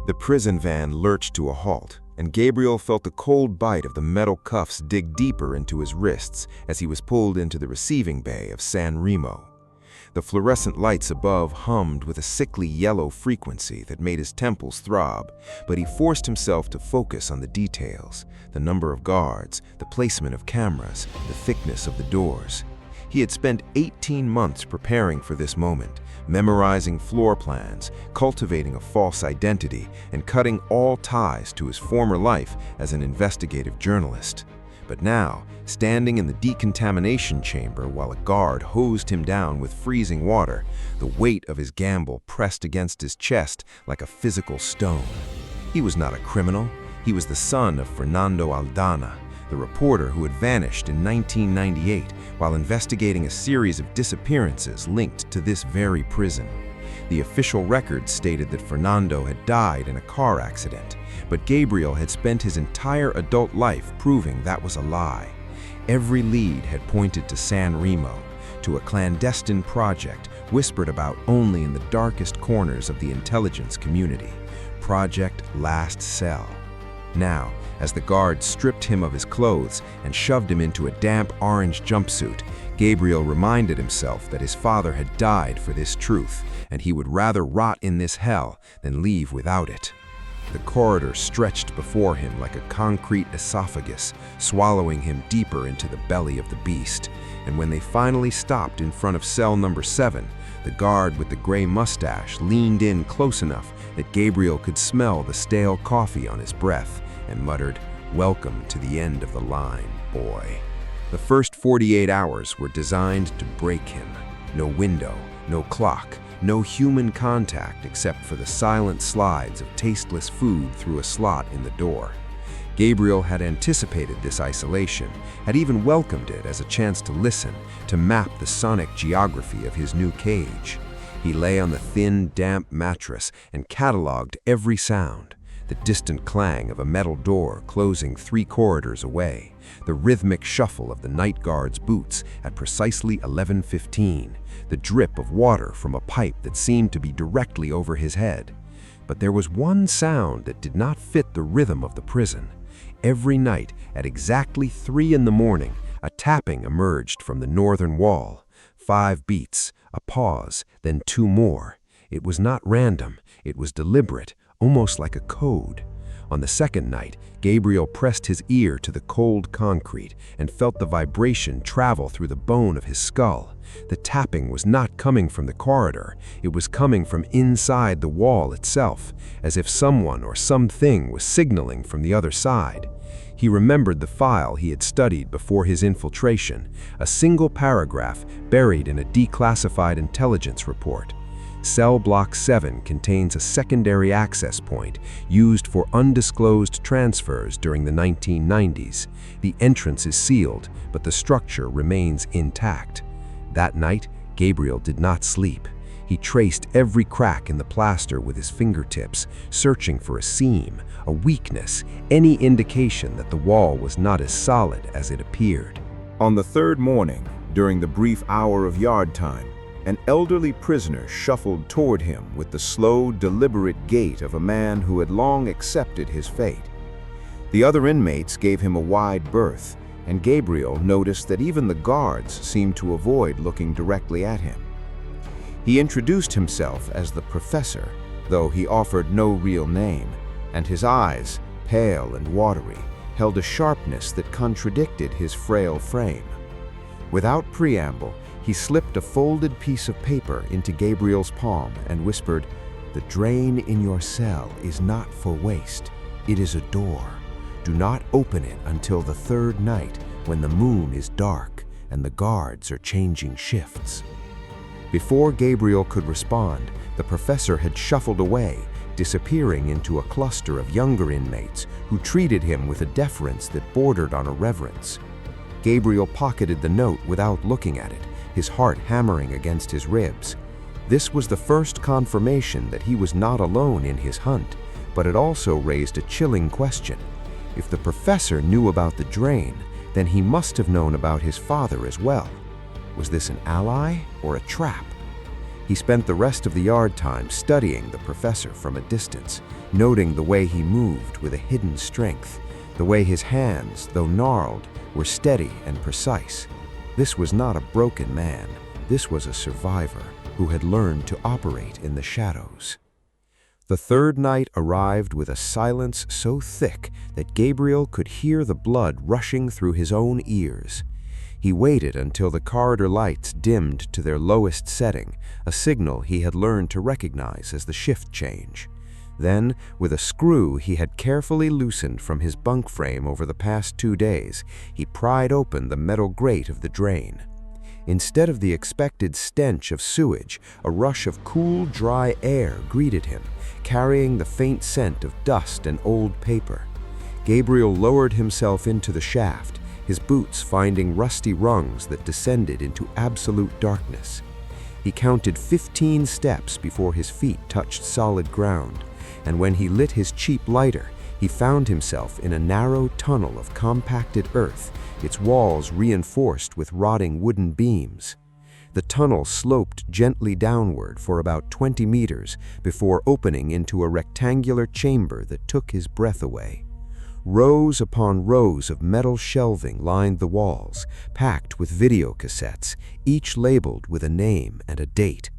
The prison van lurched to a halt, and Gabriel felt the cold bite of the metal cuffs dig deeper into his wrists as he was pulled into the receiving bay of San Remo. The fluorescent lights above hummed with a sickly yellow frequency that made his temples throb, but he forced himself to focus on the details: the number of guards, the placement of cameras, the thickness of the doors. He had spent 18 months preparing for this moment, memorizing floor plans, cultivating a false identity, and cutting all ties to his former life as an investigative journalist. But now, standing in the decontamination chamber while a guard hosed him down with freezing water, the weight of his gamble pressed against his chest like a physical stone. He was not a criminal. He was the son of Fernando Aldana, the reporter who had vanished in 1998 while investigating a series of disappearances linked to this very prison. The official records stated that Fernando had died in a car accident, but Gabriel had spent his entire adult life proving that was a lie. Every lead had pointed to San Remo, to a clandestine project whispered about only in the darkest corners of the intelligence community: Project Last Cell. Now, as the guard stripped him of his clothes and shoved him into a damp orange jumpsuit, Gabriel reminded himself that his father had died for this truth, and he would rather rot in this hell than leave without it. The corridor stretched before him like a concrete esophagus, swallowing him deeper into the belly of the beast. And when they finally stopped in front of cell number 7, the guard with the gray mustache leaned in close enough that Gabriel could smell the stale coffee on his breath and muttered, "Welcome to the end of the line, boy." The first 48 hours were designed to break him. No window, no clock, no human contact except for the silent slides of tasteless food through a slot in the door. Gabriel had anticipated this isolation, had even welcomed it as a chance to listen, to map the sonic geography of his new cage. He lay on the thin, damp mattress and cataloged every sound: the distant clang of a metal door closing 3 corridors away, the rhythmic shuffle of the night guard's boots at precisely 11:15, the drip of water from a pipe that seemed to be directly over his head. But there was one sound that did not fit the rhythm of the prison. Every night, at exactly 3 in the morning, a tapping emerged from the northern wall. 5 beats, a pause, then 2 more. It was not random, it was deliberate, almost like a code. On the second night, Gabriel pressed his ear to the cold concrete and felt the vibration travel through the bone of his skull. The tapping was not coming from the corridor, it was coming from inside the wall itself, as if someone or something was signaling from the other side. He remembered the file he had studied before his infiltration, a single paragraph buried in a declassified intelligence report. Cell Block 7 contains a secondary access point used for undisclosed transfers during the 1990s. The entrance is sealed, but the structure remains intact. That night, Gabriel did not sleep. He traced every crack in the plaster with his fingertips, searching for a seam, a weakness, any indication that the wall was not as solid as it appeared. On the 3rd morning, during the brief hour of yard time, an elderly prisoner shuffled toward him with the slow, deliberate gait of a man who had long accepted his fate. The other inmates gave him a wide berth, and Gabriel noticed that even the guards seemed to avoid looking directly at him. He introduced himself as the professor, though he offered no real name, and his eyes, pale and watery, held a sharpness that contradicted his frail frame. Without preamble, he slipped a folded piece of paper into Gabriel's palm and whispered, "The drain in your cell is not for waste. It is a door. Do not open it until the 3rd night when the moon is dark and the guards are changing shifts." Before Gabriel could respond, the professor had shuffled away, disappearing into a cluster of younger inmates who treated him with a deference that bordered on irreverence. Gabriel pocketed the note without looking at it, his heart hammering against his ribs. This was the first confirmation that he was not alone in his hunt, but it also raised a chilling question. If the professor knew about the drain, then he must have known about his father as well. Was this an ally or a trap? He spent the rest of the yard time studying the professor from a distance, noting the way he moved with a hidden strength, the way his hands, though gnarled, were steady and precise. This was not a broken man. This was a survivor who had learned to operate in the shadows. The third night arrived with a silence so thick that Gabriel could hear the blood rushing through his own ears. He waited until the corridor lights dimmed to their lowest setting, a signal he had learned to recognize as the shift change. Then, with a screw he had carefully loosened from his bunk frame over the past 2 days, he pried open the metal grate of the drain. Instead of the expected stench of sewage, a rush of cool, dry air greeted him, carrying the faint scent of dust and old paper. Gabriel lowered himself into the shaft, his boots finding rusty rungs that descended into absolute darkness. He counted 15 steps before his feet touched solid ground, and when he lit his cheap lighter, he found himself in a narrow tunnel of compacted earth, its walls reinforced with rotting wooden beams. The tunnel sloped gently downward for about 20 meters before opening into a rectangular chamber that took his breath away. Rows upon rows of metal shelving lined the walls, packed with video cassettes, each labeled with a name and a date.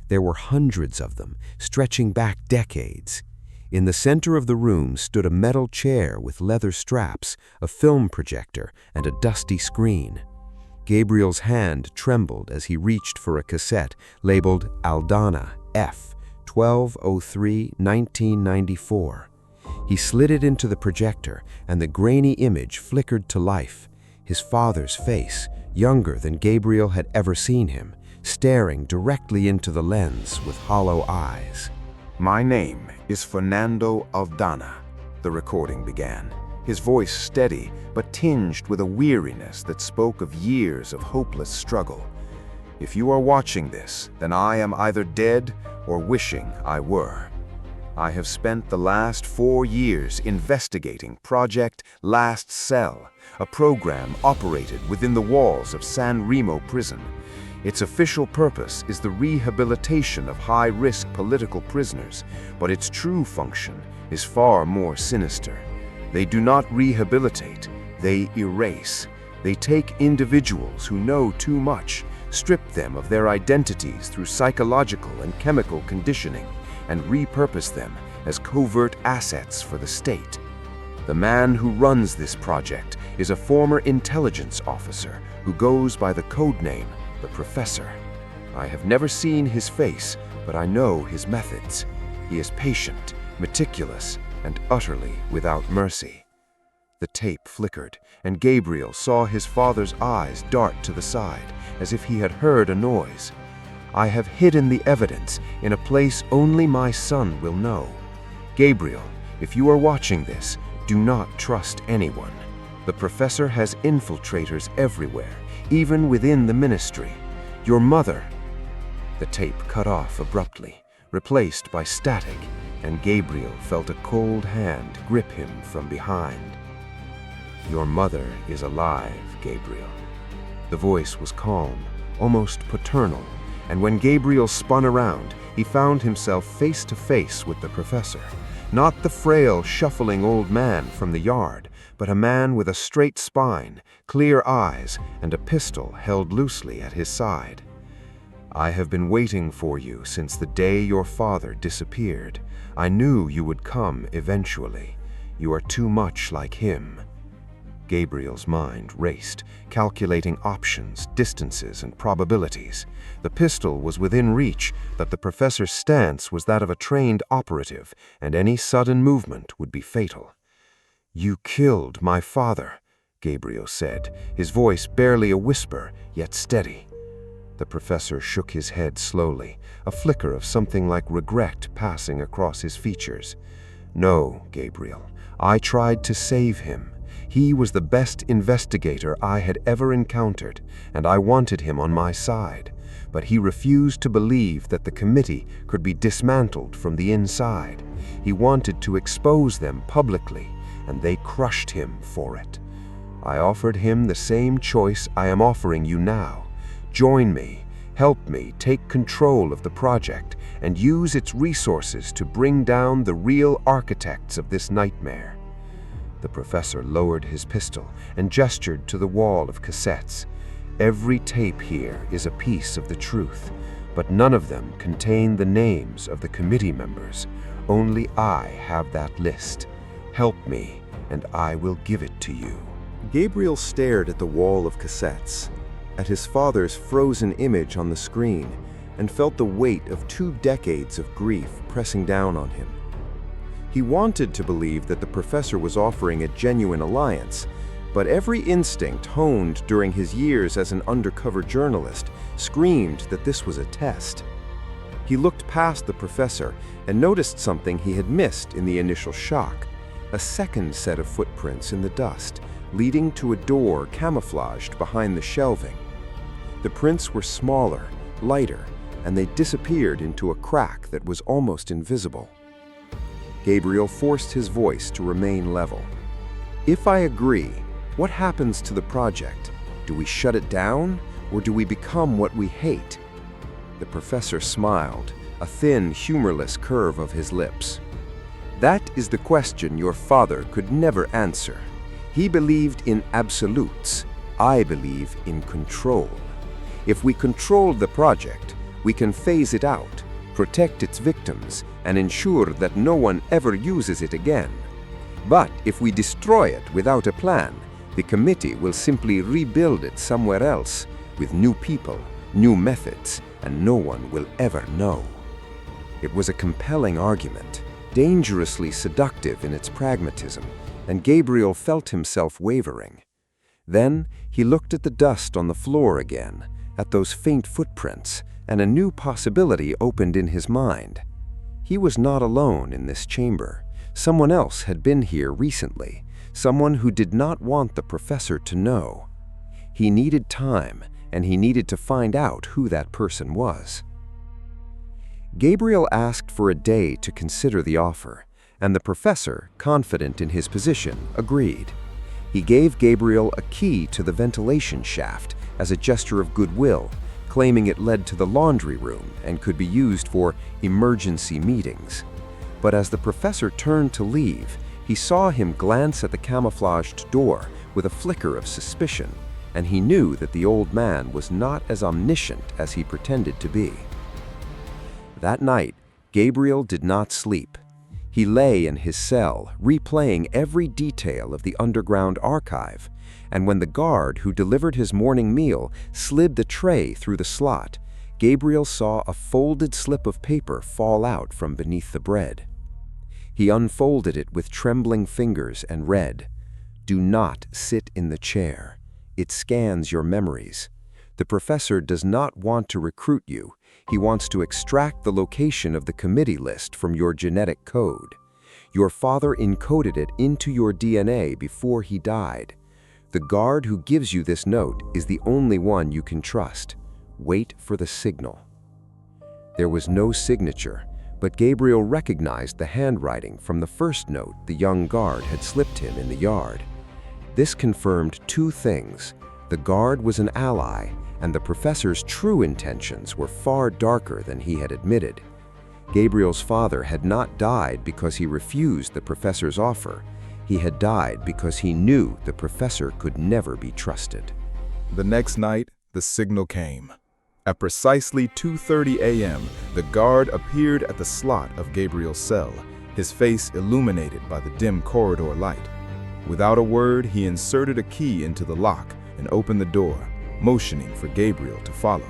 There were hundreds of them, stretching back decades. In the center of the room stood a metal chair with leather straps, a film projector, and a dusty screen. Gabriel's hand trembled as he reached for a cassette labeled Aldana F. 1203-1994. He slid it into the projector, and the grainy image flickered to life. His father's face, younger than Gabriel had ever seen him, staring directly into the lens with hollow eyes. "My name is Fernando Aldana," the recording began, his voice steady but tinged with a weariness that spoke of years of hopeless struggle. "If you are watching this, then I am either dead or wishing I were. I have spent the last 4 years investigating Project Last Cell, a program operated within the walls of San Remo Prison. Its official purpose is the rehabilitation of high-risk political prisoners, but its true function is far more sinister. They do not rehabilitate, they erase. They take individuals who know too much, strip them of their identities through psychological and chemical conditioning, and repurpose them as covert assets for the state. The man who runs this project is a former intelligence officer who goes by the codename the Professor. I have never seen his face, but I know his methods. He is patient, meticulous, and utterly without mercy." The tape flickered, and Gabriel saw his father's eyes dart to the side, as if he had heard a noise. "I have hidden the evidence in a place only my son will know. Gabriel, if you are watching this, do not trust anyone. The Professor has infiltrators everywhere, even within the ministry. Your mother—" The tape cut off abruptly, replaced by static, and Gabriel felt a cold hand grip him from behind. "Your mother is alive, Gabriel." The voice was calm, almost paternal, and when Gabriel spun around, he found himself face to face with the Professor. Not the frail, shuffling old man from the yard, but a man with a straight spine, clear eyes, and a pistol held loosely at his side. "I have been waiting for you since the day your father disappeared. I knew you would come eventually. You are too much like him." Gabriel's mind raced, calculating options, distances, and probabilities. The pistol was within reach, but the Professor's stance was that of a trained operative, and any sudden movement would be fatal. "You killed my father," Gabriel said, his voice barely a whisper, yet steady. The Professor shook his head slowly, a flicker of something like regret passing across his features. "No, Gabriel, I tried to save him. He was the best investigator I had ever encountered, and I wanted him on my side. But he refused to believe that the committee could be dismantled from the inside. He wanted to expose them publicly, and they crushed him for it. I offered him the same choice I am offering you now. Join me, Help me take control of the project and use its resources to bring down the real architects of this nightmare." The professor lowered his pistol and gestured to the wall of cassettes. "Every tape here is a piece of the truth, but none of them contain the names of the committee members. Only I have that list. Help me, and I will give it to you." Gabriel stared at the wall of cassettes, at his father's frozen image on the screen, and felt the weight of 2 decades of grief pressing down on him. He wanted to believe that the professor was offering a genuine alliance, but every instinct honed during his years as an undercover journalist screamed that this was a test. He looked past the professor and noticed something he had missed in the initial shock: a second set of footprints in the dust, leading to a door camouflaged behind the shelving. The prints were smaller, lighter, and they disappeared into a crack that was almost invisible. Gabriel forced his voice to remain level. "If I agree, what happens to the project? Do we shut it down, or do we become what we hate?" The professor smiled, a thin, humorless curve of his lips. "That is the question your father could never answer. He believed in absolutes. I believe in control. If we control the project, we can phase it out, protect its victims, and ensure that no one ever uses it again. But if we destroy it without a plan, the committee will simply rebuild it somewhere else, with new people, new methods, and no one will ever know." It was a compelling argument, dangerously seductive in its pragmatism, and Gabriel felt himself wavering. Then he looked at the dust on the floor again, at those faint footprints, and a new possibility opened in his mind. He was not alone in this chamber. Someone else had been here recently, someone who did not want the professor to know. He needed time, and he needed to find out who that person was. Gabriel asked for a day to consider the offer, and the professor, confident in his position, agreed. He gave Gabriel a key to the ventilation shaft as a gesture of goodwill, claiming it led to the laundry room and could be used for emergency meetings. But as the professor turned to leave, he saw him glance at the camouflaged door with a flicker of suspicion, and he knew that the old man was not as omniscient as he pretended to be. That night, Gabriel did not sleep. He lay in his cell, replaying every detail of the underground archive, and when the guard who delivered his morning meal slid the tray through the slot, Gabriel saw a folded slip of paper fall out from beneath the bread. He unfolded it with trembling fingers and read, "Do not sit in the chair. It scans your memories. The professor does not want to recruit you. He wants to extract the location of the committee list from your genetic code. Your father encoded it into your DNA before he died. The guard who gives you this note is the only one you can trust. Wait for the signal." There was no signature, but Gabriel recognized the handwriting from the first note the young guard had slipped him in the yard. This confirmed 2 things. The guard was an ally, and the professor's true intentions were far darker than he had admitted. Gabriel's father had not died because he refused the professor's offer. He had died because he knew the professor could never be trusted. The next night, the signal came. At precisely 2:30 a.m., the guard appeared at the slot of Gabriel's cell, his face illuminated by the dim corridor light. Without a word, he inserted a key into the lock and opened the door, motioning for Gabriel to follow.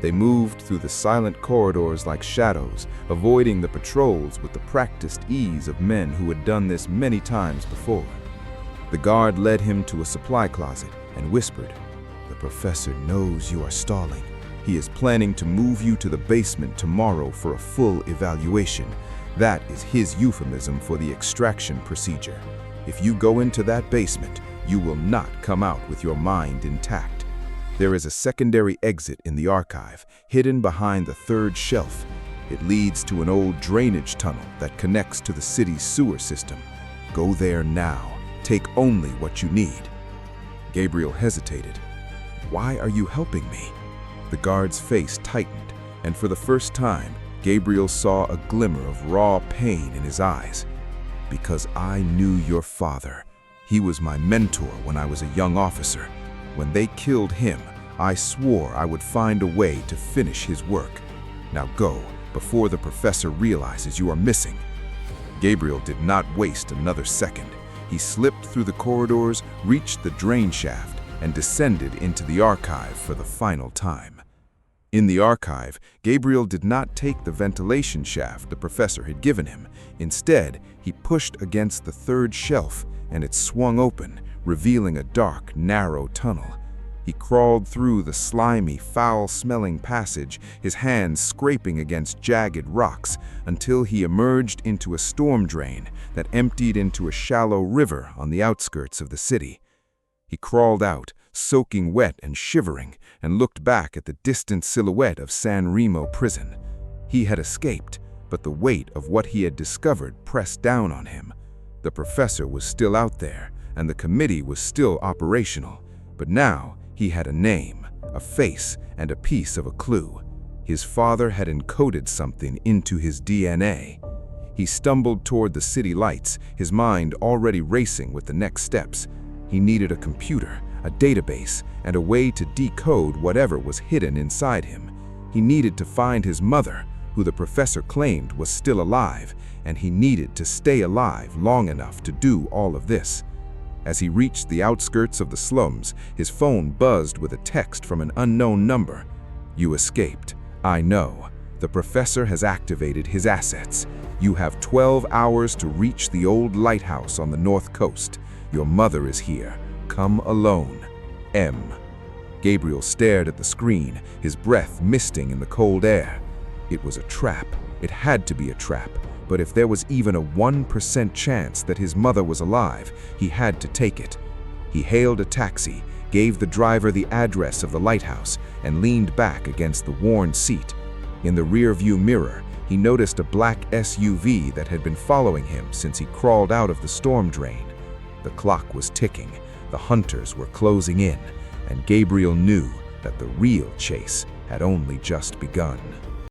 They moved through the silent corridors like shadows, avoiding the patrols with the practiced ease of men who had done this many times before. The guard led him to a supply closet and whispered, "The professor knows you are stalling. He is planning to move you to the basement tomorrow for a full evaluation. That is his euphemism for the extraction procedure. If you go into that basement, you will not come out with your mind intact. There is a secondary exit in the archive, hidden behind the 3rd shelf. It leads to an old drainage tunnel that connects to the city's sewer system. Go there now. Take only what you need." Gabriel hesitated. "Why are you helping me?" The guard's face tightened, and for the first time, Gabriel saw a glimmer of raw pain in his eyes. "Because I knew your father. He was my mentor when I was a young officer. When they killed him, I swore I would find a way to finish his work. Now go, before the professor realizes you are missing." Gabriel did not waste another second. He slipped through the corridors, reached the drain shaft, and descended into the archive for the final time. In the archive, Gabriel did not take the ventilation shaft the professor had given him. Instead, he pushed against the third shelf, and it swung open, revealing a dark, narrow tunnel. He crawled through the slimy, foul-smelling passage, his hands scraping against jagged rocks, until he emerged into a storm drain that emptied into a shallow river on the outskirts of the city. He crawled out, soaking wet and shivering, and looked back at the distant silhouette of San Remo Prison. He had escaped, but the weight of what he had discovered pressed down on him. The professor was still out there, and the committee was still operational, but now he had a name, a face, and a piece of a clue. His father had encoded something into his DNA. He stumbled toward the city lights, his mind already racing with the next steps. He needed a computer, a database, and a way to decode whatever was hidden inside him. He needed to find his mother, who the professor claimed was still alive, and he needed to stay alive long enough to do all of this. As he reached the outskirts of the slums, his phone buzzed with a text from an unknown number. "You escaped. I know. The professor has activated his assets. You have 12 hours to reach the old lighthouse on the north coast. Your mother is here. Come alone. M." Gabriel stared at the screen, his breath misting in the cold air. It was a trap. It had to be a trap. But if there was even a 1% chance that his mother was alive, he had to take it. He hailed a taxi, gave the driver the address of the lighthouse, and leaned back against the worn seat. In the rearview mirror, he noticed a black SUV that had been following him since he crawled out of the storm drain. The clock was ticking, the hunters were closing in, and Gabriel knew that the real chase had only just begun.